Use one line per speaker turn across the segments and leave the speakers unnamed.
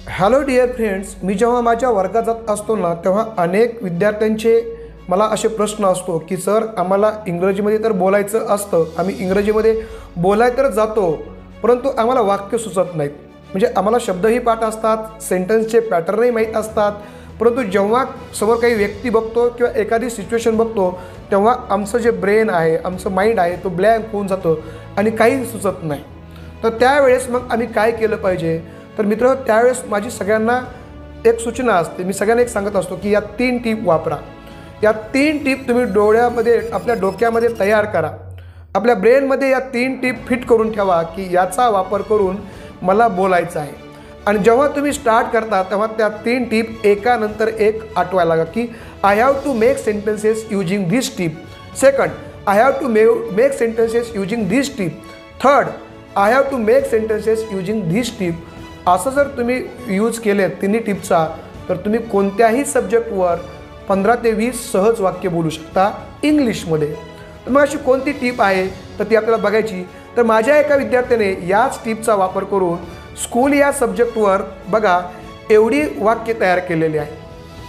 Hello dear friends, मी जेव्हा माझ्या वर्गात जात असतो ना तेव्हा अनेक विद्यार्थ्यांचे मला असे प्रश्न असतो की सर आम्हाला इंग्रजीमध्ये तर बोलायचं असतं, आम्ही इंग्रजीमध्ये बोलाय तर जातो परंतु आम्हाला वाक्य सुचत नाहीत. म्हणजे आम्हाला शब्दही पाठ असतात, सेंटेन्सचे पॅटर्नही माहीत असतात, परंतु जेव्हा समोर काही व्यक्ती बघतो किंवा एखादी सिच्युएशन बघतो तेव्हा आमचं जे ब्रेन आहे, आमचं माइंड आहे तो ब्लँक होऊन जातो आणि काही सुचत नाही. तर त्यावेळेस मग आम्ही काय केलं पाहिजे? तर मित्र, त्यावेळेस माझी सगळ्यांना एक सूचना असते, मी सगळ्यांना एक सांगत असतो की या 3 टिप वापरा. या 3 टिप तुम्ही डोळ्यामध्ये आपल्या डोक्यामध्ये तयार करा, आपल्या ब्रेनमध्ये या 3 टिप फिट करून ठेवा की याचा वापर करून मला बोलायचं आहे. आणि जेव्हा तुम्ही स्टार्ट करता तेव्हा त्या 3 टिप एकानंतर एक आठवायला लागा की I have to make sentences using this tip. Second, I have to make sentences using this tip. Third, I have to make sentences using this tip. असं जर तुम्ही यूज केले 3 टिपचा तर तुम्ही कोणत्याही सब्जेक्टवर 15 ते 20 सहज वाक्य बोलू शकता इंग्लिशमध्ये. तर मग अशी कोणती टिप आहे तर ती आपल्याला बघायची. तर माझ्या एका विद्यार्थ्याने याच टिपचा वापर करून स्कूल या सब्जेक्टवर बघा एवढी वाक्य तयार केलेली आहे.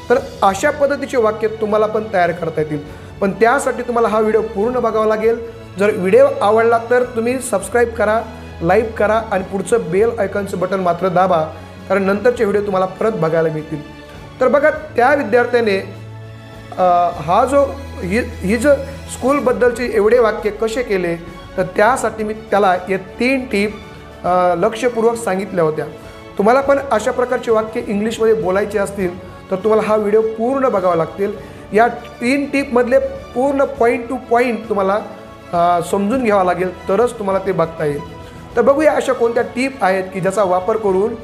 तर अशा पद्धतीचे वाक्य तुम्हाला पण तयार करता येतील, पण त्यासाठी तुम्हाला हा व्हिडिओ पूर्ण बघावा लागेल. जर व्हिडिओ आवडला तर तुम्ही सबस्क्राईब करा, लाईक करा आणि पुढचं बेल आयकॉनचं बटन मात्र दाबा, कारण नंतरचे व्हिडिओ तुम्हाला परत बघायला मिळतील. तर बघा त्या विद्यार्थ्याने हा जो ही जो स्कूलबद्दलचे एवढे वाक्य कसे केले तर त्यासाठी मी त्याला या 3 टिप लक्षपूर्वक सांगितल्या होत्या. तुम्हाला पण अशा प्रकारचे वाक्य इंग्लिशमध्ये बोलायचे असतील तर तुम्हाला हा व्हिडिओ पूर्ण बघावा लागतील. या 3 टिपमधले पूर्ण पॉईंट टू पॉईंट तुम्हाला समजून घ्यावा लागेल तरच तुम्हाला ते बघता येईल. तर बघूया अशा कोणत्या टिप आहेत की ज्याचा वापर करून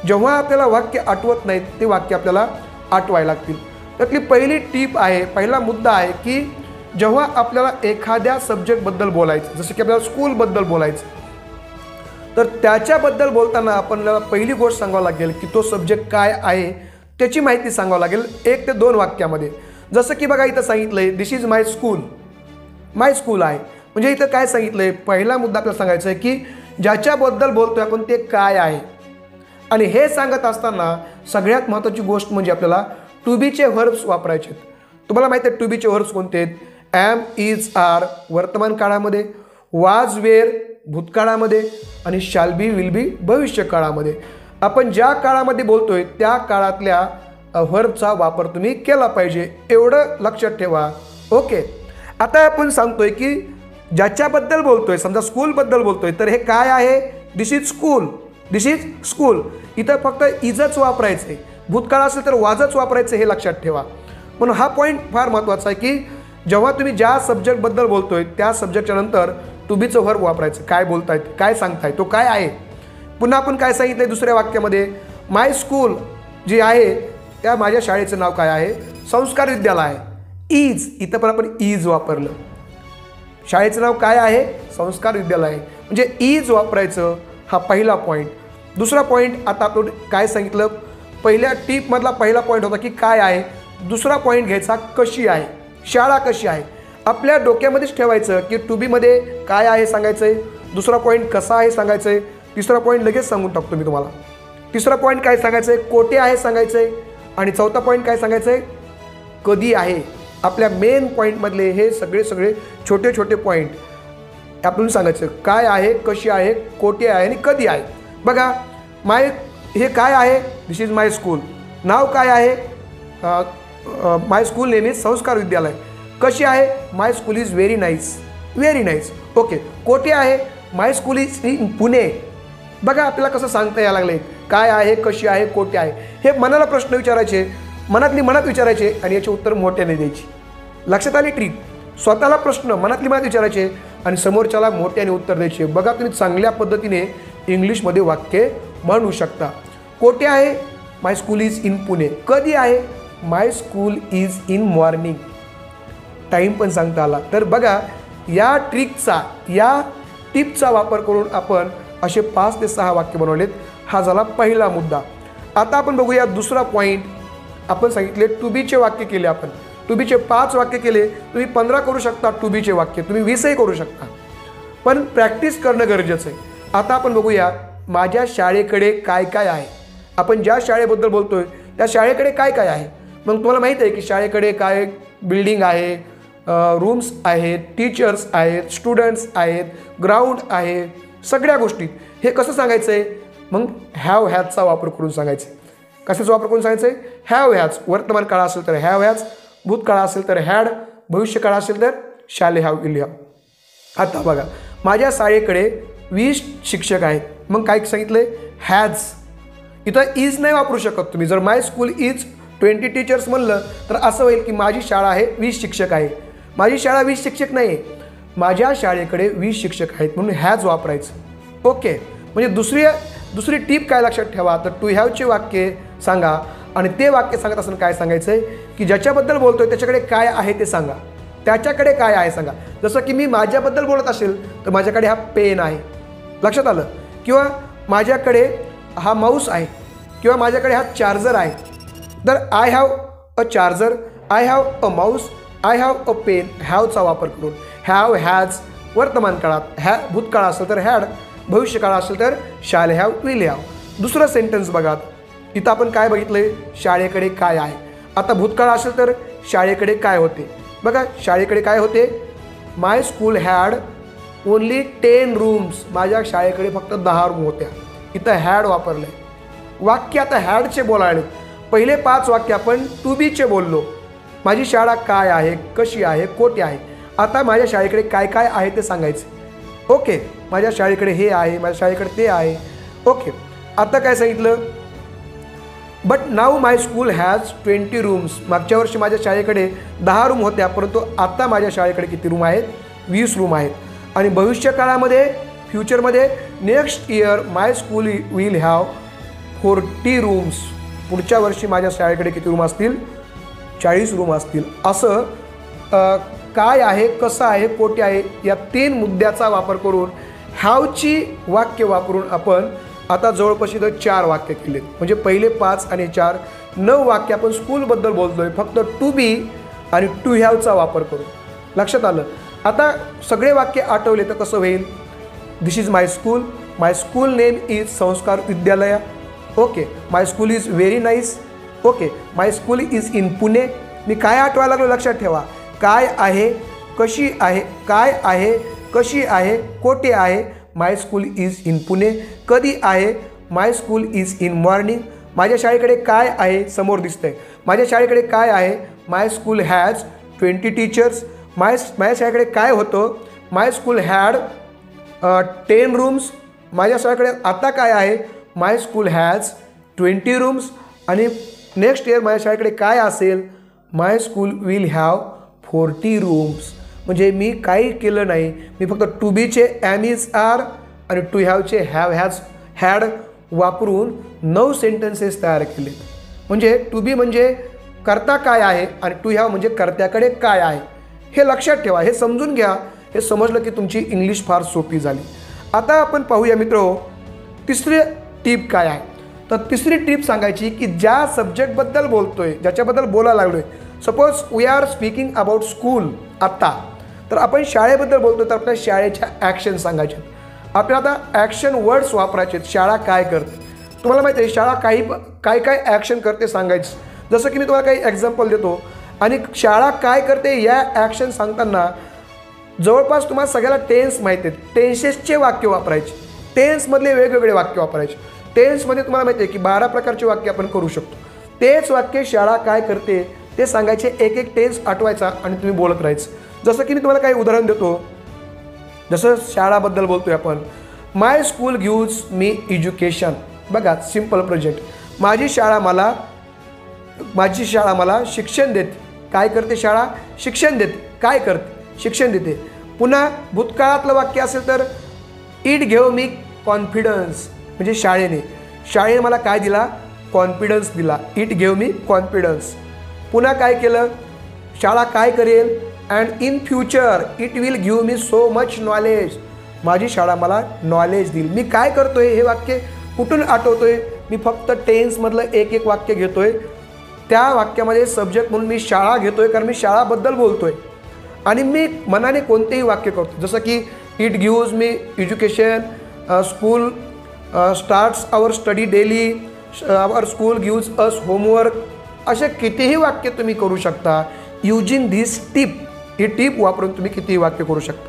जेव्हा आपल्याला वाक्य आठवत नाहीत ते वाक्य आपल्याला आठवायला लागतील. त्यातली पहिली टिप आहे, पहिला मुद्दा आहे की जेव्हा आपल्याला एखाद्या सब्जेक्टबद्दल बोलायचं, जसं की आपल्याला स्कूलबद्दल बोलायचं, तर त्याच्याबद्दल बोलताना आपल्याला पहिली गोष्ट सांगावं लागेल की तो सब्जेक्ट काय आहे त्याची माहिती सांगावं लागेल 1 ते 2 वाक्यामध्ये. जसं की बघा इथं सांगितलं आहे this is my school. My school आहे म्हणजे इथं काय सांगितलं आहे, पहिला मुद्दा आपल्याला सांगायचा आहे की ज्याच्याबद्दल बोलतोय आपण ते काय आहे. आणि हे सांगत असताना सगळ्यात महत्त्वाची गोष्ट म्हणजे आपल्याला टू बीचे व्हर्ब्स वापरायचे आहेत. तुम्हाला माहिती आहे टू बीचे व्हर्ब्स कोणते आहेत? ॲम, इज, आर वर्तमान काळामध्ये, वाज, वेअर भूतकाळामध्ये आणि शॅल बी, विल बी भविष्य काळामध्ये. आपण ज्या काळामध्ये बोलतोय त्या काळातल्या व्हर्बचा वापर तुम्ही केला पाहिजे, एवढं लक्षात ठेवा. ओके, आता आपण सांगतोय की ज्याच्याबद्दल बोलतोय, समजा स्कूलबद्दल बोलतोय तर हे काय आहे? This is school. This is school. इथं फक्त इजच वापरायचं आहे, भूतकाळ असेल तर वाजच वापरायचं, हे लक्षात ठेवा. म्हणून हा पॉईंट फार महत्त्वाचा आहे की जेव्हा तुम्ही ज्या सब्जेक्टबद्दल बोलतोय त्या सब्जेक्टच्या नंतर टू बीचं व्हर्ब वापरायचं. काय बोलतायत, काय सांगताय, तो काय आहे. पुन्हा आपण काय सांगितलं आहे दुसऱ्या वाक्यामध्ये? माय स्कूल जी आहे त्या माझ्या शाळेचं नाव काय आहे? संस्कार विद्यालय आहे. इज, इथं पण आपण इज वापरलं. शाळेचं नाव काय आहे? संस्कार विद्यालय आहे. म्हणजे इज वापरायचं, हा पहिला पॉईंट. दुसरा पॉईंट आता आपण काय सांगितलं, पहिल्या टिपमधला पहिला पॉईंट होता की काय आहे. दुसरा पॉईंट घ्यायचा कशी आहे, शाळा कशी आहे. आपल्या डोक्यामध्येच ठेवायचं की टू बीमध्ये काय आहे सांगायचं आहे, दुसरा पॉईंट कसा आहे सांगायचं आहे, तिसरा पॉईंट लगेच सांगून टाकतो मी तुम्हाला. तिसरा पॉईंट काय सांगायचं आहे? कोठे आहे सांगायचं आहे. आणि चौथा पॉईंट काय सांगायचं आहे? कधी आहे. आपल्या मेन पॉईंटमधले हे सगळे छोटे छोटे पॉईंट आपण सांगायचं. काय आहे, कशी आहे, कोठे आहे आणि कधी आहे. बघा हे काय आहे? This is my school. नाव काय आहे? माय स्कूल नेम इज संस्कार विद्यालय. कशी आहे? My school is very nice. Very nice. Okay. कोठे आहे? My school is in Pune. बघा आपल्याला कसं सांगता यायला लागलं, काय आहे, कशी आहे, कोठे आहे. हे मनाला प्रश्न विचारायचे, मनात विचारायचे आणि याचे उत्तर मोठ्याने द्यायची. लक्षात आली ट्रिक? स्वतःला प्रश्न मनात विचारायचे आणि समोरच्याला मोठ्याने उत्तर द्यायचे. बघा तुम्ही चांगल्या पद्धतीने इंग्लिशमध्ये वाक्य म्हणू शकता. कोठे आहे? My school is in Pune. कधी आहे? My school is in morning. Time पण सांगता आला. तर बघा या ट्रिकचा, या टिपचा वापर करून आपण असे 5 ते 6 वाक्य बनवलेत. हा झाला पहिला मुद्दा. आता आपण बघूया दुसरा पॉईंट. आपण सांगितले टू बीचे वाक्य केले, आपण टू बीचे 5 वाक्य केले. तुम्ही 15 करू शकता टू बीचे वाक्य, तुम्ही 20ही करू शकता, पण प्रॅक्टिस करणं गरजेचं आहे. आता आपण बघूया माझ्या शाळेकडे काय काय आहे. आपण ज्या शाळेबद्दल बोलतोय त्या शाळेकडे काय काय आहे. मग तुम्हाला माहीत आहे की शाळेकडे काय बिल्डिंग आहे, रूम्स आहेत, टीचर्स आहेत, स्टुडंट्स आहेत, ग्राउंड आहे, सगळ्या गोष्टी. हे कसं सांगायचं आहे? मग हॅव हॅजचा वापर करून सांगायचं आहे. कशाचा वापर करून सांगायचं आहे? Have has. वर्तमान काळ असेल तर हॅव हॅज, भूतकाळ असेल तर हॅड, भविष्यकाळ असेल तर शॅल हॅव, विल हॅव. आता बघा, माझ्या शाळेकडे 20 शिक्षक आहेत. मग काय सांगितलंय? हॅज. इथं इज नाही वापरू शकत तुम्ही. जर माय स्कूल इज 20 टीचर्स म्हणलं तर असं होईल की माझी शाळा आहे 20 शिक्षक आहे. माझी शाळा 20 शिक्षक नाही आहे, माझ्या शाळेकडे 20 शिक्षक आहेत, म्हणून हॅज वापरायचं. ओके. म्हणजे दुसरी टीप काय लक्षात ठेवा, तर टू हॅवचे वाक्य सांगा आणि ते वाक्य सांगत असताना काय सांगायचं आहे की ज्याच्याबद्दल बोलतोय त्याच्याकडे काय आहे ते सांगा, त्याच्याकडे काय आहे सांगा. जसं की मी माझ्याबद्दल बोलत असेल तर माझ्याकडे हा पेन आहे, लक्षात आलं, किंवा माझ्याकडे हा माऊस आहे, किंवा माझ्याकडे हा चार्जर आहे. तर I have a charger, I have a mouse, I have a pen, हॅवचा वापर करून. हॅव हॅज वर्तमान काळात, भूतकाळ असेल तर हॅड, भविष्यकाळ असेल तर शॅल हॅव, विल हॅव. दुसरं सेंटेन्स बघा, इथं आपण काय बघितलंय? शाळेकडे काय आहे. आता भूतकाळ असेल तर शाळेकडे काय होते? बघा, शाळेकडे काय होते? माय स्कूल हॅड ओनली 10 रूम्स. माझ्या शाळेकडे फक्त 10 रूम होत्या. इथं हॅड वापरले. वाक्य आता हॅडचे बोलायले. पहिले 5 वाक्य आपण टू बीचे बोललो. माझी शाळा काय आहे, कशी आहे, कोठे आहे. आता माझ्या शाळेकडे काय काय आहे ते सांगायचे. ओके, माझ्या शाळेकडे हे आहे, माझ्या शाळेकडे ते आहे. ओके, आता काय सांगितलं? But now my school has 20 rooms. मागच्या वर्षी माझ्या शाळेकडे 10 रूम होत्या, परंतु आता माझ्या शाळेकडे किती रूम आहेत? 20 रूम आहेत. आणि भविष्यकाळामध्ये, फ्युचरमध्ये, next year my school will have 40 rooms. पुढच्या वर्षी माझ्या शाळेकडे किती रूम असतील? 40 रूम असतील. असं काय आहे, कसं आहे, कोठे आहे, या 3 मुद्द्याचा वापर करून हॅवची वाक्य वापरून आपण आता जवळपास इथं 4 वाक्य केलेत. म्हणजे पहिले 5 आणि 4 9 वाक्य आपण स्कूलबद्दल बोलतोय, फक्त टू बी आणि टू हॅवचा वापर करून. लक्षात आलं? आता सगळे वाक्य आठवले तर कसं होईल? This is my school, my school name is Sanskar Vidyalaya. Okay, my school is very nice. Okay, my school is in Pune. मी काय आठवायला लागलो? लक्षात ठेवा. काय आहे, कशी आहे, काय आहे, कशी आहे, कोठे आहे. My school is in Pune. कधी आहे? My school is in morning. माझ्या शाळेकडे काय आहे? समोर दिसतंय. माझ्या शाळेकडे काय आहे? My school has 20 teachers. माझ्या शाळेकडे काय होतं? माय स्कूल हॅड 10 रूम्स. माझ्या शाळेकडे आता काय आहे? My school has 20 rooms. आणि नेक्स्ट इयर माझ्या शाळेकडे काय असेल? माय स्कूल विल हॅव 40 रूम्स. म्हणजे मी काही केलं नाही, मी फक्त टू बीचे एम इज आर आणि टू हॅवचे हॅव हॅज हॅड वापरून 9 सेंटेन्सेस तयार केले. म्हणजे टू बी म्हणजे कर्ता काय आहे आणि टू हॅव म्हणजे कर्त्याकडे काय आहे. हे लक्षात ठेवा, हे समजून घ्या. हे समजलं की तुमची इंग्लिश फार सोपी झाली. आता आपण पाहूया मित्रो, तिसरी टीप काय आहे. तर तिसरी टीप सांगायची की ज्या सब्जेक्टबद्दल बोलतोय, ज्याच्याबद्दल बोलायला लागलोय, suppose we are speaking about school आत्ता, तर आपण शाळेबद्दल बोलतो तर आपल्या शाळेच्या ॲक्शन सांगायचे. आपल्याला आता ॲक्शन वर्ड्स वापरायचे. शाळा काय करते? तुम्हाला माहिती आहे शाळा काय ॲक्शन करते सांगायचं. जसं की मी तुम्हाला काही एक्झाम्पल देतो आणि शाळा काय करते या ॲक्शन सांगताना जवळपास तुम्हाला सगळ्याला टेन्स माहिती आहेत. टेन्सेसचे वाक्य वापरायचे, टेन्समधले वेगवेगळे वाक्य वापरायचे. टेन्समध्ये तुम्हाला माहिती आहे की 12 प्रकारचे वाक्य आपण करू शकतो. तेच वाक्य शाळा काय करते ते सांगायचे. एक टेन्स आठवायचा आणि तुम्ही बोलत राहायचं. जसं की मी तुम्हाला काही उदाहरण देतो. जसं शाळाबद्दल बोलतोय आपण, माय स्कूल गिव्स मी एज्युकेशन. बघा, सिम्पल प्रोजेक्ट. माझी शाळा मला शिक्षण देते. काय करते शाळा? शिक्षण देते. काय करते? शिक्षण देते. पुन्हा भूतकाळातलं वाक्य असेल तर इट गेव मी कॉन्फिडन्स. म्हणजे शाळेने मला काय दिला? कॉन्फिडन्स दिला. It gave me confidence. पुन्हा काय केलं? शाळा काय करेल? And in future it will give me so much knowledge. माझी शाळा मला नॉलेज देईल. मी काय करतोय? हे वाक्य कुठून आठवतोय? मी फक्त टेन्समधलं एक वाक्य घेतोय. त्या वाक्यामध्ये सब्जेक्ट म्हणून मी शाळा घेतोय, कारण मी शाळाबद्दल बोलतोय. आणि मी मनाने कोणतेही वाक्य करतो. जसं की it gives me education, school starts our study daily, our school gives us homework, असे कितीही वाक्य तुम्ही करू शकता यूजिंग धिस टिप. ही टिप वापरून तुम्ही कितीही वाक्य करू शकता.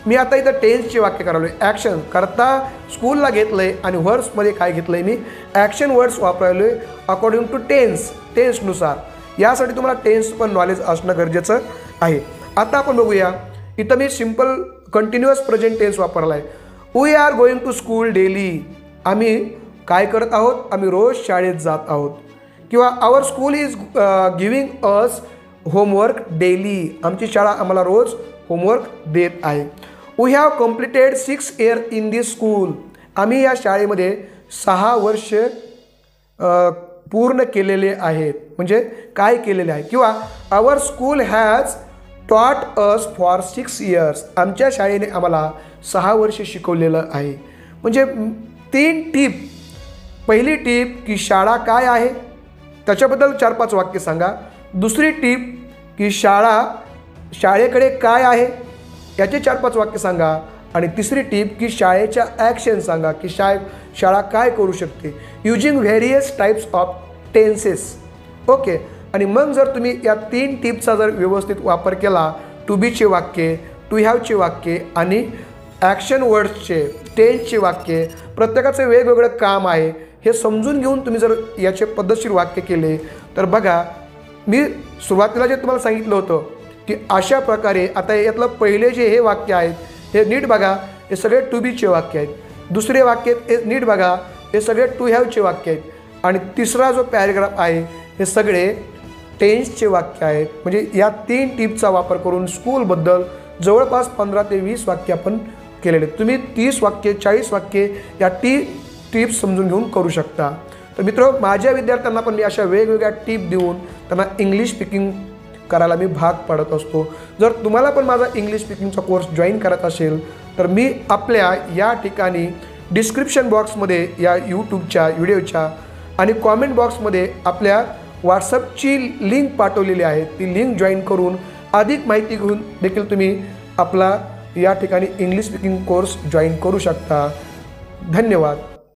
मी आता इथं टेन्सचे वाक्य करालो आहे. ॲक्शन करता स्कूलला घेतलं आहे आणि वर्ड्समध्ये काय घेतलं आहे मी ॲक्शन वर्ड्स वापरायलो आहे अकॉर्डिंग टू टेन्सनुसार. यासाठी तुम्हाला टेन्स पण नॉलेज असणं गरजेचं आहे. आता आपण बघूया, इथं मी सिम्पल कंटिन्युअस प्रेझेंट टेन्स वापरला आहे. We are going to school daily. आम्ही काय करत आहोत, आम्ही रोज शाळेत जात आहोत. किंवा our school is giving us homework daily. आमची शाळा आम्हाला रोज होमवर्क देत आहे. We have completed 6 year in this school. आम्ही या शाळेमध्ये 6 वर्ष पूर्ण केलेले आहेत. म्हणजे काय केलेले आहे. किंवा our school has taught us for 6 years. आमच्या शाळेने आम्हाला 6 वर्ष शिकवलेलं आहे. म्हणजे 3 टीप. पहिली टीप की शाळा काय आहे त्याच्याबद्दल 4-5 वाक्य सांगा. दुसरी टीप की शाळेकडे काय आहे याचे 4-5 वाक्य सांगा. आणि तिसरी टीप की शाळेच्या ॲक्शन सांगा की शाळा काय करू शकते using various types of tenses. Okay. आणि मग जर तुम्ही या 3 टिप्सचा जर व्यवस्थित वापर केला, टू बीचे वाक्य, टू हॅवचे वाक्य आणि ॲक्शन वर्ड्सचे, टेन्सचे वाक्य, प्रत्येकाचं वेगवेगळं काम आहे हे समजून घेऊन तुम्ही जर याचे पद्धतशीर वाक्य केले तर बघा, मी सुरुवातीला जे तुम्हाला सांगितलं होतं की अशा प्रकारे आता यातलं पहिले जे हे वाक्य आहेत हे नीट बघा, हे सगळे टू बीचे वाक्य आहेत. दुसरे वाक्य हे नीट बघा, हे सगळे टू हॅवचे वाक्य आहेत. आणि तिसरा जो पॅरेग्राफ आहे हे सगळे टेन्सचे वाक्य आहेत. म्हणजे या 3 टिपचा वापर करून स्कूलबद्दल जवळपास 15 ते 20 वाक्य आपण केलेले. तुम्ही 30 वाक्य 40 वाक्य या टिप्स समजून घेऊन करू शकता. तर मित्र, माझ्या विद्यार्थ्यांना पण मी अशा वेगवेगळ्या टिप देऊन त्यांना इंग्लिश स्पीकिंग करायला मी भाग पाडत असतो. जर तुम्हाला पण माझा इंग्लिश स्पीकिंगचा कोर्स जॉईन करत असेल तर मी आपल्या या ठिकाणी डिस्क्रिप्शन बॉक्समध्ये या यूट्यूबच्या व्हिडिओच्या आणि कॉमेंट बॉक्समध्ये आपल्या व्हॉट्सअपची लिंक पाठवलेली आहे. ती लिंक जॉईन करून अधिक माहिती घेऊन देखील तुम्ही आपला या ठिकाणी इंग्लिश स्पीकिंग कोर्स जॉईन करू शकता. धन्यवाद.